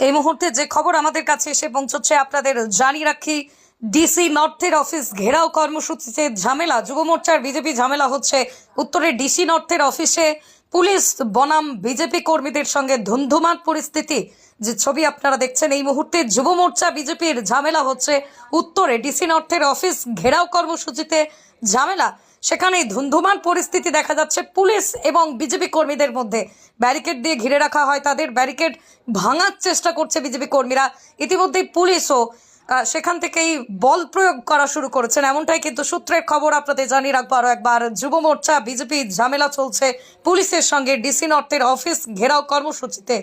এই মুহূর্তে যে খবর আমাদের কাছে এসে পৌঁছচ্ছে আপনাদের জানিয়ে রাখি, ডিসি নর্থের অফিস ঘেরাও কর্মসূচিতে ঝামেলা। যুব মোর্চার বিজেপি ঝামেলা হচ্ছে উত্তরের ডিসি নর্থের অফিসে পুলিশ বনাম বিজেপি কর্মীদের সঙ্গে ধুন্ধুমার পরিস্থিতি। যে ছবি আপনারা দেখছেন এই মুহূর্তে যুব মোর্চা বিজেপির ঝামেলা হচ্ছে উত্তরে ডিসি নর্থের অফিস ঘেরাও কর্মসূচিতে ঝামেলা। সেখানেই ধুন্ধুমার পরিস্থিতি দেখা যাচ্ছে পুলিশ এবং বিজেপি কর্মীদের মধ্যে। ব্যারিকেড দিয়ে ঘিরে রাখা হয়, তাদের ব্যারিকেড ভাঙার চেষ্টা করছে বিজেপি কর্মীরা। ইতিমধ্যেই পুলিশও সেখান থেকেই বল প্রয়োগ করা শুরু করেছেন, এমনটাই কিন্তু সূত্রের খবর আপনাদের জানিয়ে রাখবো আরও একবার। যুব মোর্চা বিজেপি ঝামেলা চলছে পুলিশের সঙ্গে ডিসি নর্থের অফিস ঘেরাও কর্মসূচিতে।